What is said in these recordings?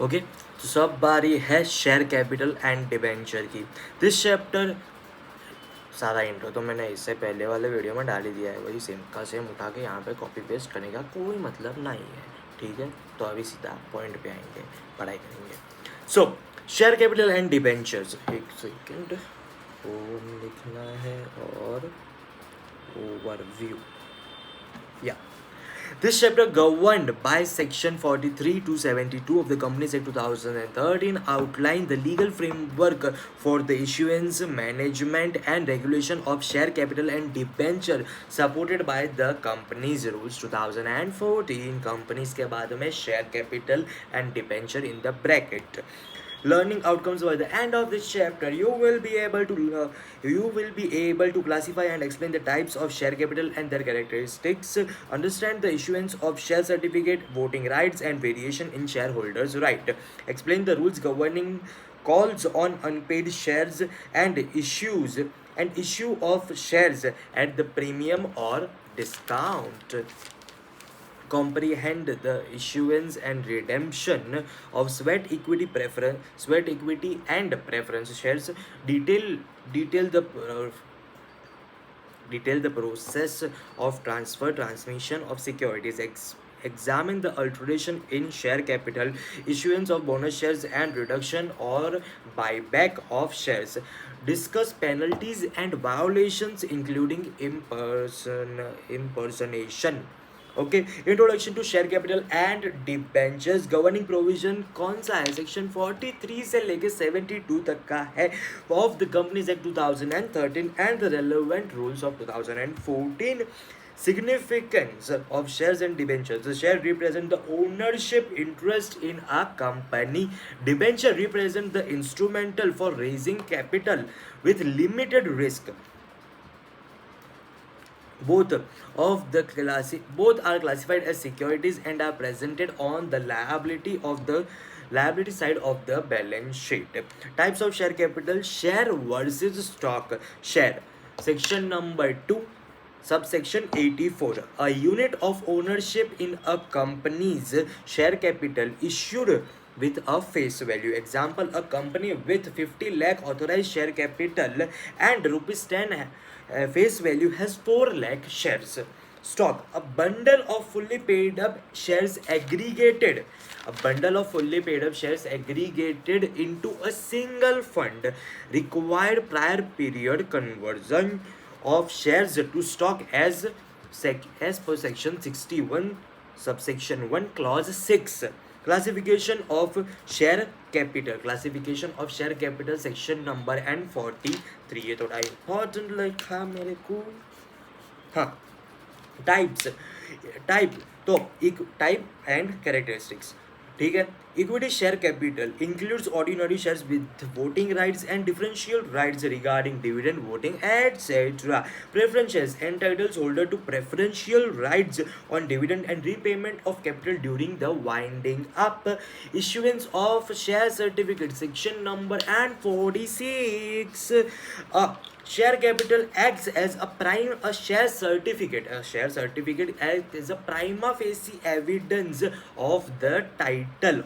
Okay, तो सब बारी है शेयर कैपिटल एंड डिबेंचर की। दिस चैप्टर, सारा इंट्रो तो मैंने इससे पहले वाले वीडियो में डाल ही दिया है, वही सेम का सेम उठा के यहाँ पे कॉपी पेस्ट करने का कोई मतलब नहीं है। ठीक है, तो अभी सीधा पॉइंट पे आएंगे, पढ़ाई करेंगे। सो शेयर कैपिटल एंड डिबेंचर्स, एक सेकेंड ओम लिखना है और ओवरव्यू या This chapter, governed by Section 43 to 72 of the Companies Act 2013, outlined the legal framework for the issuance, management, and regulation of share capital and debenture supported by the Companies Rules 2014. Companies के बाद में share capital and debenture in the bracket. Learning outcomes. By the end of this chapter, you will be able to classify and explain the types of share capital and their characteristics, understand the issuance of share certificate, voting rights, and variation in shareholders right, explain the rules governing calls on unpaid shares and issue of shares at the premium or discount, comprehend the issuance and redemption of sweat equity and preference shares, detail detail the detail the process of transfer transmission of securities, examine the alteration in share capital, issuance of bonus shares and reduction or buyback of shares, discuss penalties and violations including impersonation. Okay, introduction to share capital and debentures. Governing provision कौन सा है? Section 43 से लेके 72 तक का है of the companies act 2013 and the relevant rules of 2014. Significance of shares and debentures. The share represent the ownership interest in a company. Debenture represent the instrumental for raising capital with limited risk. Both both are classified as securities and are presented on the liability side of the balance sheet. Types of share capital: share versus stock. Share, section number 2, subsection 84, a unit of ownership in a company's share capital issued with a face value. Example, a company with 50 lakh authorized share capital and rupees 10 face value has 4 lakh shares. Stock, a bundle of fully paid up shares aggregated. A bundle of fully paid up shares aggregated into a single fund. Required prior period conversion of shares to stock as per section 61 subsection 1 clause 6. Classification of share capital section number and 43. ये थोड़ा important लिखा मेरे को. हाँ, types. Type तो type and characteristics. ठीक है, equity share capital includes ordinary shares with voting rights and differential rights regarding dividend voting etcetera. Preference shares entitles holder to preferential rights on dividend and repayment of capital during the winding up. Issuance of share certificate section number and 46. Share capital acts as a share certificate. A share certificate acts as a prima facie evidence of the title.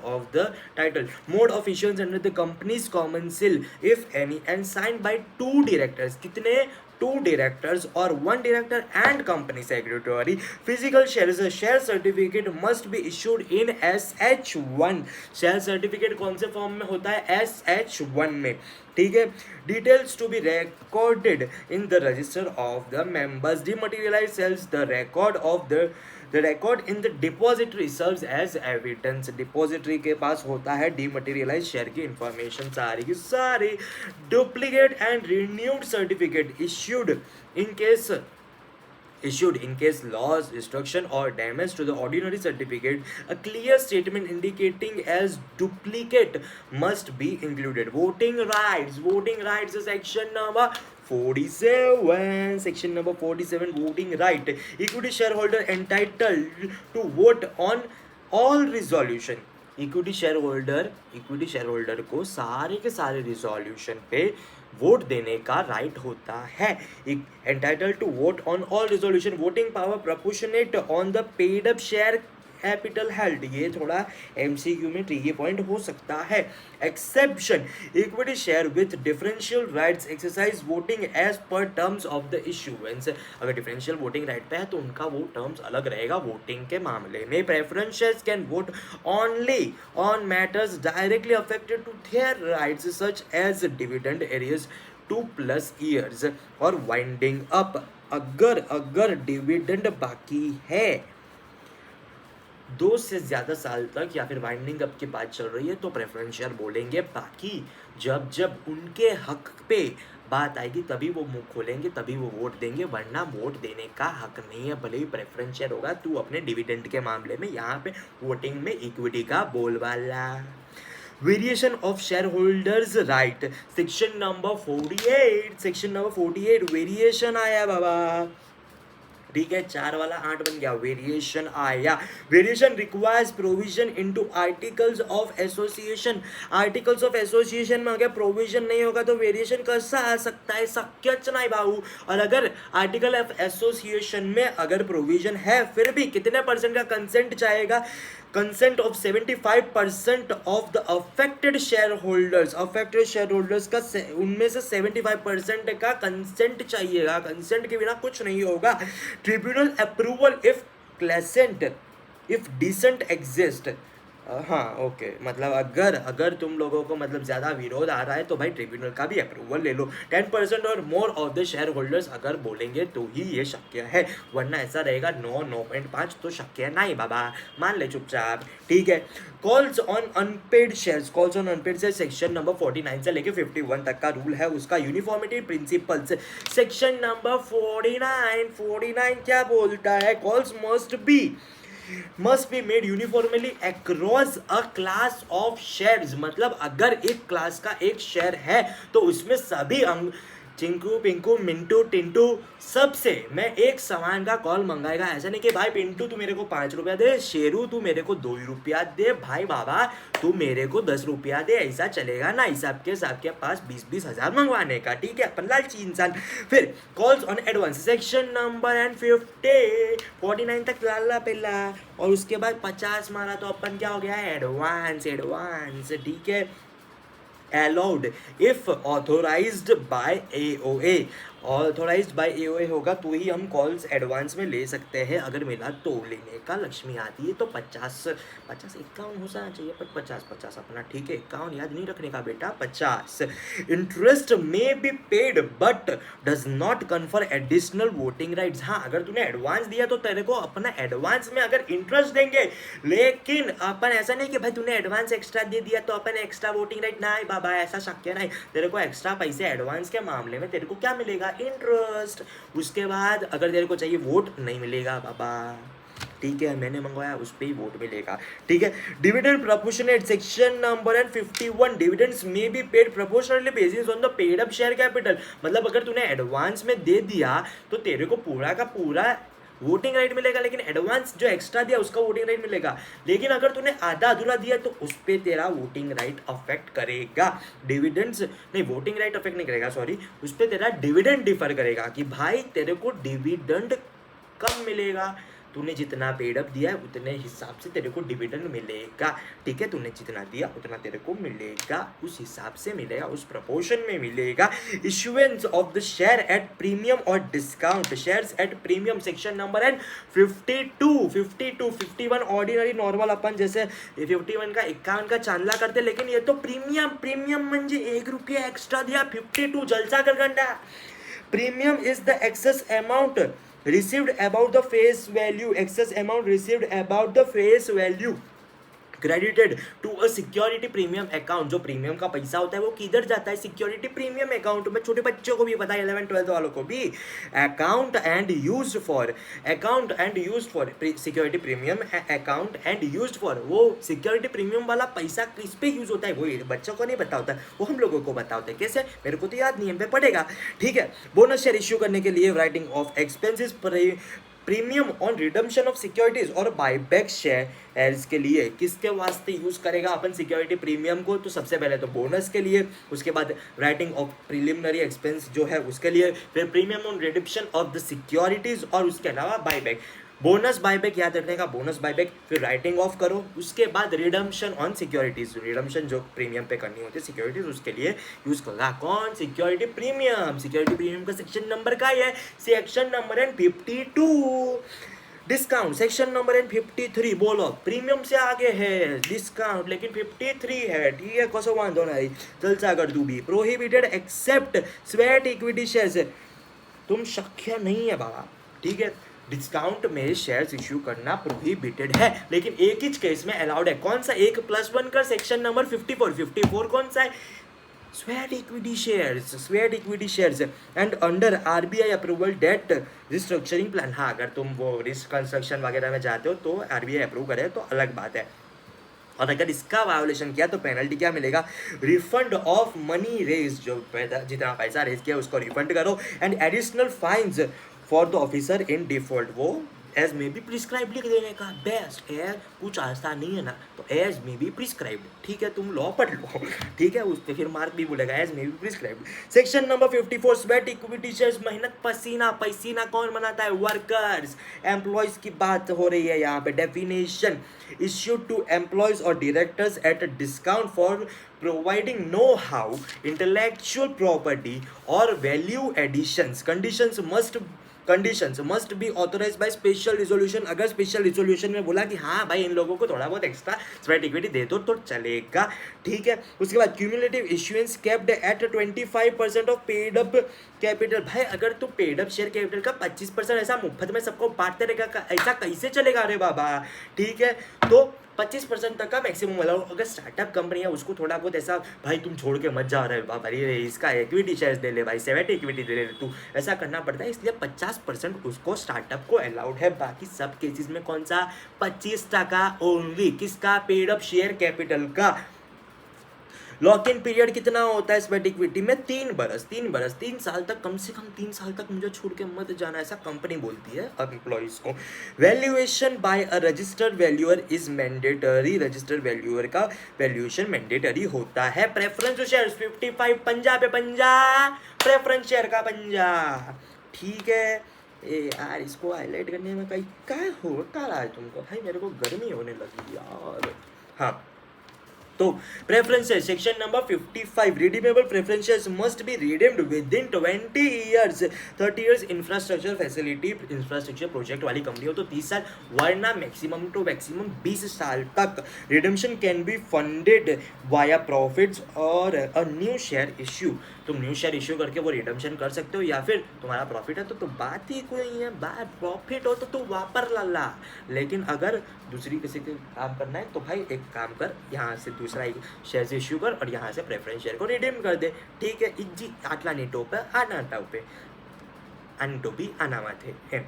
Mode of issuance under the company's common seal, if any, and signed by 2 directors. कितने? 2 directors or 1 director and company secretary. Physical shares, a share certificate must be issued in SH1. share certificate कौन से form में होता है? SH1 में. ठीक है. Details to be recorded in the register of the members. Dematerialized sales, the record in the depository serves as evidence. Depository के पास होता है डीमटेरियलाइज शेयर की इंफॉर्मेशन सारी की सारी. Duplicate and renewed certificate issued in case loss, destruction or damage to the ordinary certificate. A clear statement indicating as duplicate must be included. Voting rights is section number 47. Section number 47, voting right. Equity shareholder entitled to vote on all resolution. Equity share holder को सारे के सारे resolution पे vote देने का right होता है. Entitle to vote on all resolution. Voting power proportionate on the paid up share capital held, ये थोड़ा एमसीक्यू में ट्रिकी पॉइंट हो सकता है। Exception, equity share with differential rights exercise voting as per terms of the issuance, अगर differential voting right पे है तो उनका वो टर्म्स अलग रहेगा वोटिंग के मामले में। Preference shares can vote only on matters directly affected to their rights such as dividend arrears 2+ years और वाइंडिंग अप, अगर डिविडेंड बाकी है 2 से ज़्यादा साल तक या फिर वाइंडिंग अप की बात चल रही है तो प्रेफरेंस शेयर बोलेंगे। बाकी जब उनके हक पे बात आएगी तभी वो मुंह खोलेंगे, तभी वो वोट देंगे, वरना वोट देने का हक नहीं है। भले ही प्रेफरेंस शेयर होगा, तू अपने डिविडेंड के मामले में यहाँ पे वोटिंग में इक्विटी का बोलबाला। Variation of share holders right, section number 48 variation आया बाबा, ठीक है, 4 वाला 8 बन गया, वेरिएशन आया। Variation requires provision into articles of association, articles of association में अगर प्रोविजन नहीं होगा तो वेरिएशन कैसा आ सकता है, शक्यच नहीं बाबू। और अगर आर्टिकल ऑफ एसोसिएशन में अगर प्रोविजन है फिर भी कितने परसेंट का कंसेंट चाहेगा, consent of 75% of the affected share holders, affected share holders का उनमें से 75% का कंसेंट चाहिएगा, कंसेंट के बिना कुछ नहीं होगा। Tribunal approval if consent if dissent exist, हाँ ओके, मतलब अगर तुम लोगों को मतलब ज़्यादा विरोध आ रहा है तो भाई ट्रिब्यूनल का भी अप्रूवल ले लो। 10% और more of the share holders अगर बोलेंगे तो ही ये शक्य है, वरना ऐसा रहेगा 9.5 तो शक्य नहीं बाबा, मान ले चुपचाप, ठीक है। Calls on unpaid shares, calls on unpaid share section number 49 से लेके 51 तक का रूल है उसका। यूनिफॉर्मिटी प्रिंसिपल्स सेक्शन नंबर 49 क्या बोलता है, calls must be made uniformly across a class of shares, मतलब अगर एक क्लास का एक शेयर है तो उसमें सभी अंग चिंकू पिंकू मिंटू टिंटू सबसे मैं एक समान का कॉल मंगाएगा। ऐसा नहीं कि भाई पिंटू तू मेरे को 5 रुपया दे, शेरू तू मेरे को 2 रुपया दे, भाई बाबा तू मेरे को 10 रुपया दे, ऐसा चलेगा ना। सबके पास 20-20 हज़ार मंगवाने का, ठीक है, अपन लालची इंसान। फिर calls on advance section number 49 तक लाला पहला, और उसके बाद 50 मारा तो अपन क्या हो गया, एडवांस, ठीक है। allowed if authorized by AOA, authorised by AOA होगा तो ही हम कॉल्स एडवांस में ले सकते हैं। अगर मिला तो लेने का, लक्ष्मी आती है तो 50 51 हो जाना चाहिए, पर 50 अपना, ठीक है, 51 याद नहीं रखने का बेटा, 50। इंटरेस्ट में be paid but does not confer additional voting rights, हाँ अगर तूने एडवांस दिया तो तेरे को अपना एडवांस में अगर इंटरेस्ट देंगे, लेकिन अपन ऐसा नहीं कि भाई तूने एडवांस एक्स्ट्रा दे दिया तो अपन एक्स्ट्रा वोटिंग राइट, नहीं बाबा ऐसा शक्य नहीं। तेरे को एक्स्ट्रा पैसे एडवांस के मामले में तेरे को क्या मिलेगा, इंटरेस्ट। उसके बाद अगर तेरे को चाहिए वोट नहीं मिलेगा बाबा, ठीक है, मैंने मंगवाया उस पे ही वोट मिलेगा, ठीक है। Dividend proportionate section number 51, dividends में be paid proportionately basis on the paid up share capital, मतलब अगर तूने एडवांस में दे दिया तो तेरे को पूरा का पूरा वोटिंग राइट मिलेगा, लेकिन एडवांस जो एक्स्ट्रा दिया उसका वोटिंग राइट मिलेगा। लेकिन अगर तूने आधा अधूरा दिया तो उस पर तेरा वोटिंग राइट अफेक्ट करेगा। डिविडेंड्स नहीं, वोटिंग राइट अफेक्ट नहीं करेगा, सॉरी, उस पर तेरा डिविडेंड डिफर करेगा कि भाई तेरे को डिविडेंड कम मिलेगा, तूने जितना पेड अप दिया है उतने हिसाब से तेरे को डिविडेंड मिलेगा, ठीक है, तूने जितना दिया उतना तेरे को मिलेगा, उस हिसाब से मिलेगा, उस प्रपोर्शन में मिलेगा। Issuance of the share at premium और discount, shares at premium section number 51 ordinary normal, अपन जैसे 51 का 51 का चांदला करते, लेकिन ये तो प्रीमियम म्हणजे 1 रुपया एक्स्ट्रा दिया, 52 जलसा कर गंडा। Premium is the excess amount received about the face value, excess amount received about the face value credited to a security premium account, जो प्रीमियम का पैसा होता है वो किधर जाता है, सिक्योरिटी प्रीमियम अकाउंट में। छोटे बच्चों को भी पता है, 11-12 वालों को भी। Account and used for security premium account and used for, वो सिक्योरिटी प्रीमियम वाला पैसा किस पे यूज होता है वो बच्चों को नहीं पता होता है, वो हम लोगों को पता होता है। कैसे, मेरे को तो याद नहीं है, पे पड़ेगा, ठीक है। बोनस शेयर इश्यू करने के लिए writing of expenses, premium on redemption of securities और बायबैक शेयर्स के लिए किसके वास्ते यूज करेगा अपन सिक्योरिटी प्रीमियम को, तो सबसे पहले तो बोनस के लिए, उसके बाद राइटिंग ऑफ प्रिलिमिनरी एक्सपेंस जो है उसके लिए, फिर premium on redemption of the securities और उसके अलावा बायबैक। बोनस बायबैक याद रखने का, बोनस बायबैक, फिर राइटिंग ऑफ करो, उसके बाद रिडम्पशन ऑन सिक्योरिटीज, रिडम्पशन जो प्रीमियम पे करनी होती है सिक्योरिटीज उसके लिए यूज करना। कौन? Security premium. सिक्योरिटी प्रीमियम का सेक्शन नंबर का है, section number and 52। Discount section number and 53, बोलो प्रीमियम से आगे है डिस्काउंट लेकिन 53 है, ठीक है, कसो वांधो नहीं, चलचा कर तू भी। Prohibited except sweat equity shares, तुम शक्य नहीं है बाबा, ठीक है, डिस्काउंट में शेयर्स इश्यू करना प्रोहिबिटेड है, लेकिन एक ही केस में अलाउड है। कौन सा? 1+1 का सेक्शन नंबर 54 कौन सा है? Sweat equity shares and under RBI approval debt restructuring plan. हाँ, अगर तुम वो रिकंस्ट्रक्शन वगैरह में जाते हो तो आरबीआई अप्रूव करे तो अलग बात है, और अगर इसका वायोलेशन किया तो पेनल्टी क्या मिलेगा? रिफंड ऑफ मनी रेज, जो जितना पैसा रेज किया उसको रिफंड करो, and additional fines for the officer in default. वो एज में भी प्रिस्क्राइब लिख देने का, बेस्ट है, कुछ आसान नहीं है ना, तो एज में भी प्रिस्क्राइब, ठीक है, तुम लॉ पढ़ लो, ठीक है, उस पर फिर मार्क भी बोलेगा, एज में भी prescribe. Section number 54 sweat equity shares, मेहनत पसीना कौन बनाता है? वर्कर्स, एम्प्लॉयज की बात हो रही है यहाँ पे। Definition, issued to employees or directors at a discount for providing know-how, intellectual property or value additions. Conditions must be authorized by special resolution। अगर स्पेशल रिजोल्यूशन में बोला कि हाँ भाई इन लोगों को थोड़ा बहुत एक्स्ट्रा स्वेट इक्विटी दे दो तो चलेगा, ठीक है। उसके बाद cumulative issuance capped at 25% of paid up capital. भाई अगर तू पेड अप शेयर कैपिटल का 25% ऐसा मुफ्त में सबको बांटते रहेगा, ऐसा कैसे चलेगा रे बाबा, ठीक है। तो 25% तक का मैक्सिमम अलाउ। अगर स्टार्टअप कंपनी है उसको थोड़ा बहुत ऐसा, भाई तुम छोड़ के मत जा रहे बाबा, अरे इसका इक्विटी शेयर्स दे ले भाई, 70 इक्विटी दे ले तू, ऐसा करना पड़ता है। इसलिए 50% उसको स्टार्टअप को अलाउड है। बाकी सब केसेस में कौन सा? 25% ओनली। किसका? पेड अप शेयर कैपिटल का। लॉक इन पीरियड कितना होता है स्वेट इक्विटी में? 3 बरस, 3 साल तक, कम से कम 3 साल तक मुझे छोड़ के मत जाना, ऐसा कंपनी बोलती है एम्प्लॉइज को। Valuation by a registered valuer is mandatory. Registered valuer का वैल्यूएशन मैंडेटरी होता है। प्रेफरेंस शेयर 55 पंजा पे पंजा, प्रेफरेंस शेयर का पंजा, ठीक है। ए यार इसको हाईलाइट करने में कहीं क्या हो क्या रहा है तुमको? भाई मेरे को गर्मी होने लगी यार। हाँ, तो preferences section number 55, redeemable preferences must be redeemed with in 20 years. 30 years infrastructure facility, infrastructure project वाली कंपनी हो तो 30 साल, वरना मैक्सिमम टू मैक्सिमम 20 साल तक। Redemption can be funded via profits और अ न्यू शेयर इश्यू। तुम न्यू शेयर इश्यू करके वो रिडम्पशन कर सकते हो, या फिर तुम्हारा प्रॉफिट है तो बात ही कोई है, बात प्रॉफिट हो तो तू वापर ला। लेकिन अगर दूसरी किसी के काम करना है तो भाई एक काम कर, यहाँ से दूसरा शेयर इश्यू कर और यहाँ से प्रेफरेंस शेयर को रिडीम कर दे, ठीक है। इज्जी आटला नी टोपे आना टोपे अन टोपी आना माथे है,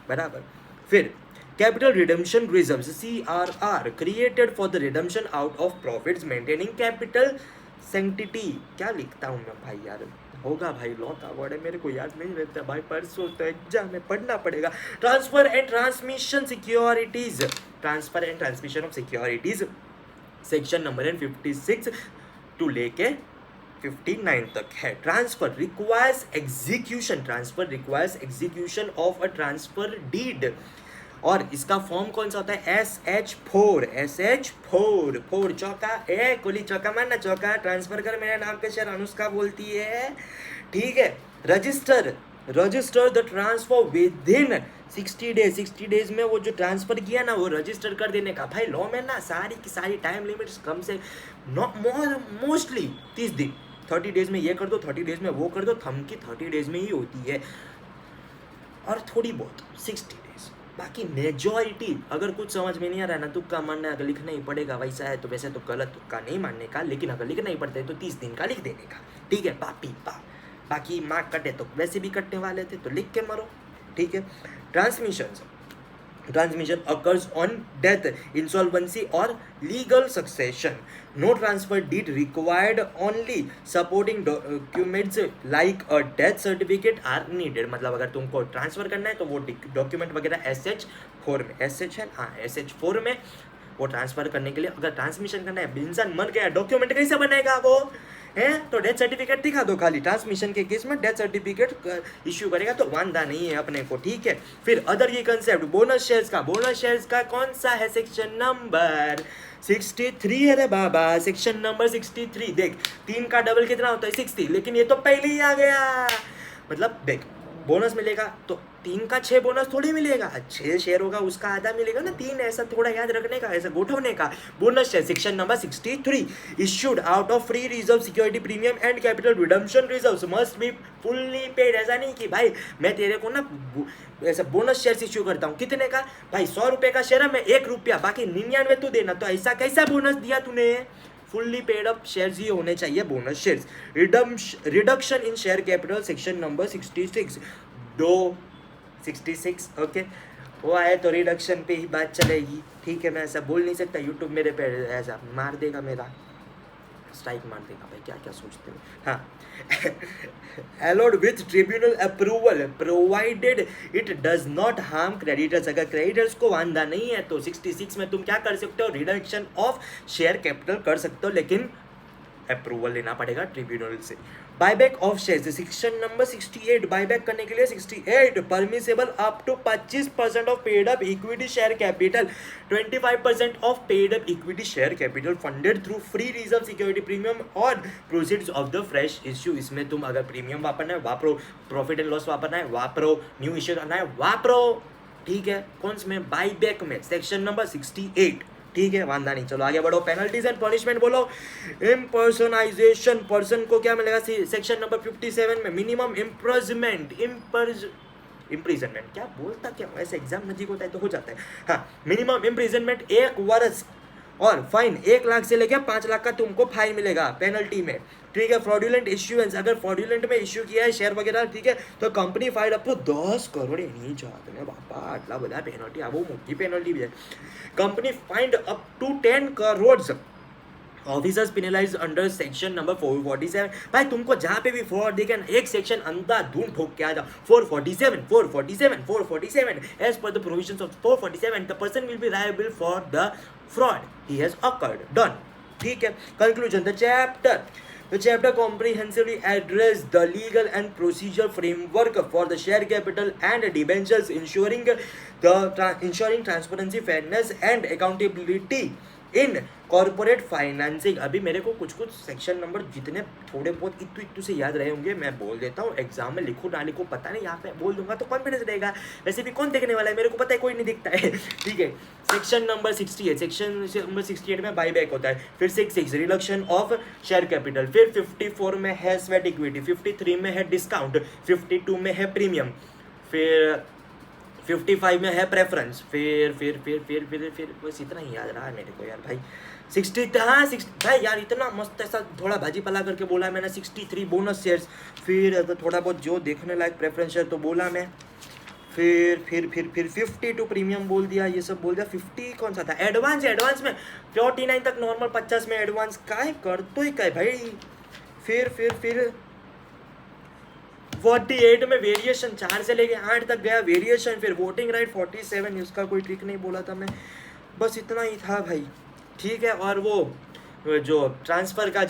बराबर। फिर capital redemption reserves CRR created for the redemption out of profits maintaining capital सेंटिटी। क्या लिखता हूँ मैं भाई यार, होगा भाई लॉ का वर्ड है, मेरे को याद नहीं रहता भाई, परसों तो एग्जाम में पढ़ना पड़ेगा। Transfer and transmission securities, transfer and transmission of securities section number 56 to लेके 59 तक है। Transfer requires execution of a transfer deed, और इसका फॉर्म कौन सा होता है? SH4 फोर चौका, ए कोली चौका मारना चौका, ट्रांसफर कर मेरे नाम पे शेयर, अनुष्का बोलती है, ठीक है। Register the transfer with in 60 days. 60 days में वो जो ट्रांसफर किया ना वो रजिस्टर कर देने का। भाई लॉ में ना सारी की सारी टाइम लिमिट्स कम से मोस्टली 30 दिन, 30 डेज में ये कर दो, 30 डेज में वो कर दो, थम की 30 डेज में ही होती है, और थोड़ी बहुत 60 डेज। बाकी मेजॉरिटी, अगर कुछ समझ में नहीं आ रहा ना, तुक्का मानना अगर लिखना ही पड़ेगा वैसा है तो वैसे तो गलत तुक्का नहीं मानने का, लेकिन अगर लिखना ही पड़ता है तो 30 दिन का लिख देने का, ठीक है। बाकी मार्क कटे तो वैसे भी कटने वाले थे तो लिख के मरो, ठीक है। Transmission occurs on death, insolvency or legal succession. No transfer deed required, only supporting documents like a death certificate are needed। मतलब अगर तुमको ट्रांसफर करना है तो वो डॉक्यूमेंट वगैरह SH4 में, SH है हाँ, SH4 में वो ट्रांसफर करने के लिए। अगर ट्रांसमिशन करना है, इंसान मर गया, डॉक्यूमेंट कैसे बनेगा वो? है तो डेथ सर्टिफिकेट दिखा दो खाली, ट्रांसमिशन के केस में डेथ सर्टिफिकेट इश्यू करेगा तो वांदा नहीं है अपने को, ठीक है। फिर अदर ये कंसेप्ट बोनस शेयर्स का कौन सा है सेक्शन नंबर 63 है रे बाबा, सेक्शन नंबर 63। देख 3 का डबल कितना होता है 60, लेकिन ये तो पहले ही आ गया। मतलब देख बोनस मिलेगा तो 3 का 6 बोनस थोड़ी मिलेगा, 6 शेयर होगा उसका आधा मिलेगा ना 3, ऐसा थोड़ा याद रखने का, ऐसा गोठवने का। Bonus share section number 63 issued out of free reserve security premium and capital redemption reserves must be fully paid. ऐसा नहीं कि भाई मैं तेरे को ना ऐसा बोनस शेयर इश्यू करता हूँ, कितने का भाई 100 रुपये का शेयर है, मैं 1 रुपया बाकी 99 तू देना, तो ऐसा कैसा बोनस दिया तूने। फुल्ली पेड अप शेयर्स ही होने चाहिए bonus shares. Reduction in share capital section number 66 66 okay, वो आए तो रिडक्शन पे ही बात चलेगी, ठीक है। मैं ऐसा बोल नहीं सकता, यूट्यूब मेरे पे ऐसा मार देगा, मेरा स्ट्राइक मार देगा भाई, क्या क्या सोचते हो। हाँ allowed with tribunal approval provided it does not harm creditors। अगर क्रेडिटर्स को वांदा नहीं है तो 66 में तुम क्या कर सकते हो, रिडक्शन ऑफ शेयर कैपिटल कर सकते हो, लेकिन अप्रूवल लेना पड़ेगा ट्रिब्यूनल से। Buyback of shares section number 68, buyback करने के लिए 68 permissible up to 25% of paid up equity share capital, 25% of paid up equity share capital funded through free reserve security premium और proceeds of the fresh issue. इसमें तुम अगर premium वापरना है वापरो, प्रॉफिट एंड लॉस वापरना है वापरो, न्यू इश्यू करना है वापरो, ठीक है। कौन से में, बायबैक में, सेक्शन नंबर 68, ठीक है, वांदा नहीं। चलो आगे बढ़ो, पेनल्टीज एंड पनिशमेंट बोलो। इम्पर्सनाइजेशन पर्सन को क्या मिलेगा सेक्शन नंबर 57 में, मिनिमम इम्प्रिजनमेंट क्या बोलता, क्या ऐसे एग्जाम नजीक होता है तो हो जाता है। हाँ, मिनिमम इम्प्रिजनमेंट 1 वर्ष और फाइन 1 लाख से लेकर 5 लाख का तुमको फाइन मिलेगा पेनल्टी में, ठीक है। फ्रॉडुलेंट इश्यूएंस, अगर फ्रॉडुलेंट में इश्यू किया है शेयर वगैरह, ठीक है, तो company fined up to 10 crore नहीं चाहते हैं बापा, आटला बड़ा पेनल्टी, अब वो मोटी पेनल्टी भी है। Company fined up to 10 crore. Officers penalised under section number 447। भाई तुमको जहाँ पे भी फ्रॉड दिखे ना, एक सेक्शन अंधाधुंध ठोक के आ जाओ, 447 as per the provisions of 447 the person will be liable for the fraud he has occurred, done, ठीक है। Conclusion, The chapter comprehensively addressed the legal and procedural framework for the share capital and debentures, ensuring transparency, fairness, and accountability in corporate financing. अभी मेरे को कुछ section number जितने थोड़े बहुत इतू से याद रहे होंगे मैं बोल देता हूँ, एग्जाम में लिखो ना लिखो पता नहीं, यहाँ पे बोल दूंगा तो कॉन्फिडेंस रहेगा। वैसे भी कौन देखने वाला है, मेरे को पता है कोई नहीं दिखता है, ठीक है। सेक्शन नंबर 68, सेक्शन नंबर 68 में बाईबैक होता है, फिर 66 रिडक्शन ऑफ शेयर कैपिटल, फिर 54 में है स्वेट इक्विटी, 53 में है डिस्काउंट, 52 में है प्रीमियम, फिर 55 में है प्रेफरेंस, फिर बस इतना ही याद रहा है मेरे को यार भाई। 60 हाँ 60 भाई यार इतना मस्त ऐसा थोड़ा भाजी पला करके बोला है मैंने। 63 बोनस शेयर्स, फिर थोड़ा बहुत जो देखने लायक प्रेफरेंस शेयर तो बोला मैं, फिर 52 प्रीमियम बोल दिया, ये सब बोल दिया। 50 कौन सा था, एडवांस में 49 तक नॉर्मल, 50 में एडवांस, काय कर तो ही काय भाई। फिर 48 में वेरिएशन, 4 से लेके 8 तक गया वेरिएशन, फिर वोटिंग राइट 47, उसका कोई ट्रिक नहीं बोला था मैं, बस इतना ही था भाई, ठीक है। और वो जो ट्रांसफ़र का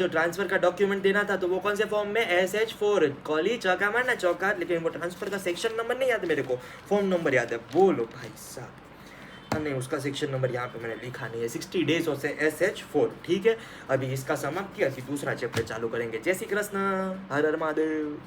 डॉक्यूमेंट देना था तो वो कौन से फॉर्म में, SH4 कॉली चौका मारना चौका, लेकिन वो ट्रांसफ़र का सेक्शन नंबर नहीं याद मेरे को, फॉर्म नंबर याद है, बोलो भाई साहब। नहीं उसका सेक्शन नंबर यहाँ पे मैंने लिखा नहीं है, 60 डेज और से SH4, ठीक है। अभी इसका समाप्त किया कि दूसरा चैप्टर चालू करेंगे। जय श्री कृष्ण, हर हर महादेव।